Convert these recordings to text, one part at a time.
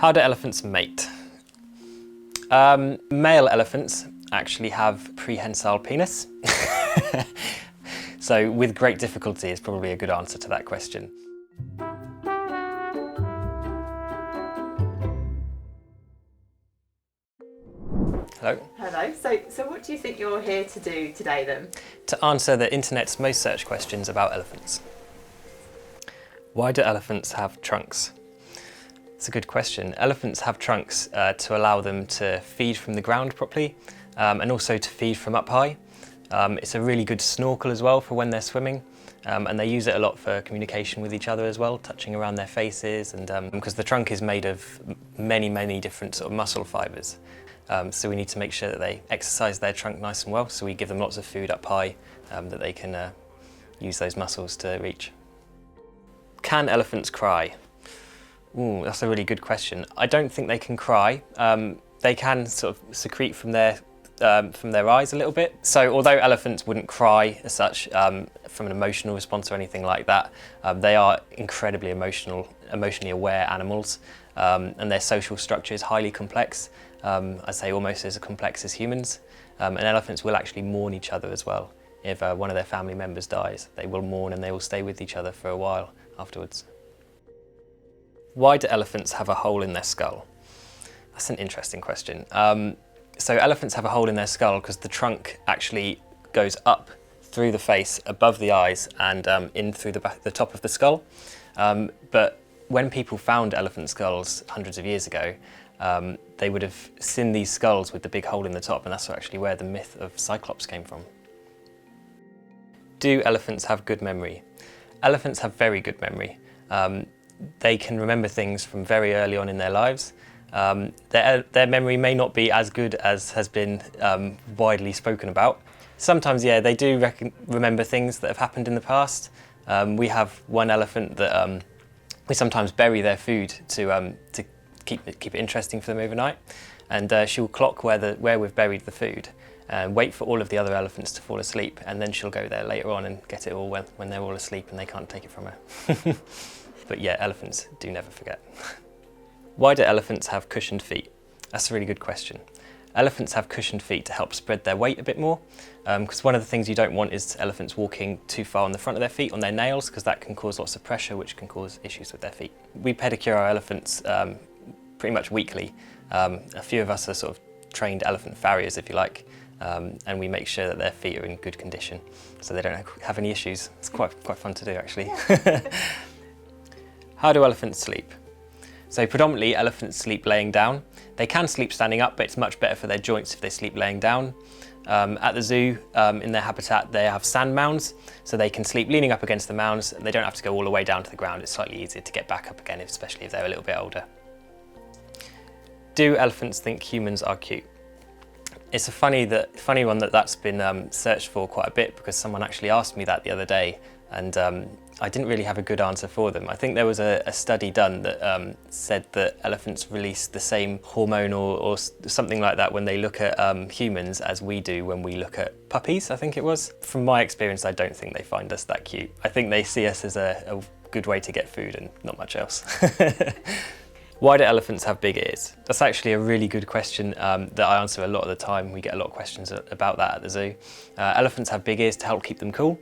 How do elephants mate? Male elephants actually have prehensile penis. So with great difficulty is probably a good answer to that question. Hello. Hello. So what do you think you're here to do today then? To answer the internet's most searched questions about elephants. Why do elephants have trunks? It's a good question. Elephants have trunks to allow them to feed from the ground properly and also to feed from up high. It's a really good snorkel as well for when they're swimming, and they use it a lot for communication with each other as well, touching around their faces, and because the trunk is made of many different sort of muscle fibres. So we need to make sure that they exercise their trunk nice and well, so we give them lots of food up high that they can use those muscles to reach. Can elephants cry? Ooh, that's a really good question. I don't think they can cry. They can sort of secrete from their eyes a little bit. So although elephants wouldn't cry as such from an emotional response or anything like that, they are incredibly emotionally aware animals, and their social structure is highly complex. I'd say almost as complex as humans. And elephants will actually mourn each other as well. If one of their family members dies, they will mourn and they will stay with each other for a while afterwards. Why do elephants have a hole in their skull? That's an interesting question. So elephants have a hole in their skull because the trunk actually goes up through the face, above the eyes, and in through the top of the skull. But when people found elephant skulls hundreds of years ago, they would have seen these skulls with the big hole in the top, and that's actually where the myth of Cyclops came from. Do elephants have good memory? Elephants have very good memory. They can remember things from very early on in their lives. Their memory may not be as good as has been widely spoken about. Sometimes, yeah, they do remember things that have happened in the past. We have one elephant that we sometimes bury their food to keep it interesting for them overnight, and she'll clock where we've buried the food and wait for all of the other elephants to fall asleep, and then she'll go there later on and get it all when they're all asleep and they can't take it from her. But yeah, elephants do never forget. Why do elephants have cushioned feet? That's a really good question. Elephants have cushioned feet to help spread their weight a bit more, because one of the things you don't want is elephants walking too far on the front of their feet on their nails, because that can cause lots of pressure, which can cause issues with their feet. We pedicure our elephants pretty much weekly. A few of us are sort of trained elephant farriers, if you like, and we make sure that their feet are in good condition so they don't have any issues. It's quite fun to do, actually. How do elephants sleep? So predominantly elephants sleep laying down. They can sleep standing up, but it's much better for their joints if they sleep laying down. At the zoo, in their habitat, they have sand mounds, so they can sleep leaning up against the mounds, and they don't have to go all the way down to the ground. It's slightly easier to get back up again, especially if they're a little bit older. Do elephants think humans are cute? It's a funny one that's been searched for quite a bit, because someone actually asked me that the other day, and I didn't really have a good answer for them. I think there was a study done that said that elephants release the same hormone or something like that when they look at humans as we do when we look at puppies, I think it was. From my experience, I don't think they find us that cute. I think they see us as a good way to get food and not much else. Why do elephants have big ears? That's actually a really good question that I answer a lot of the time. We get a lot of questions about that at the zoo. Elephants have big ears to help keep them cool.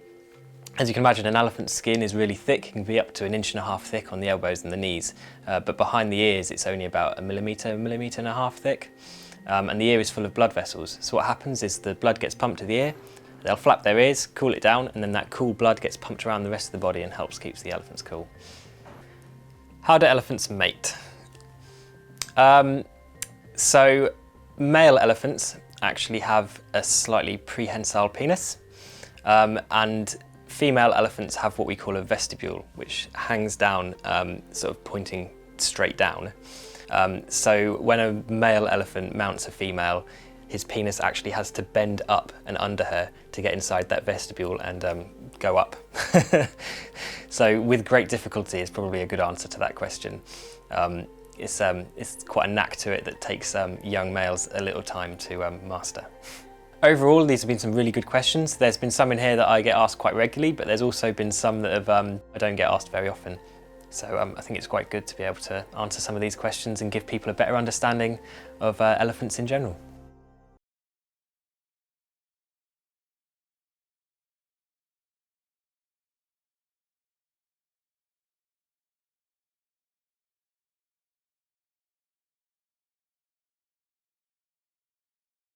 As you can imagine, an elephant's skin is really thick. It can be up to 1.5 inches thick on the elbows and the knees, but behind the ears it's only about 1 millimetre, 1.5 millimetres thick, and the ear is full of blood vessels. So what happens is the blood gets pumped to the ear, they'll flap their ears, cool it down, and then that cool blood gets pumped around the rest of the body and keeps the elephants cool. How do elephants mate? So male elephants actually have a slightly prehensile penis, and female elephants have what we call a vestibule, which hangs down, sort of pointing straight down. So when a male elephant mounts a female, his penis actually has to bend up and under her to get inside that vestibule and go up. So with great difficulty is probably a good answer to that question. It's quite a knack to it that takes young males a little time to master. Overall, these have been some really good questions. There's been some in here that I get asked quite regularly, but there's also been some that I don't get asked very often. So I think it's quite good to be able to answer some of these questions and give people a better understanding of elephants in general.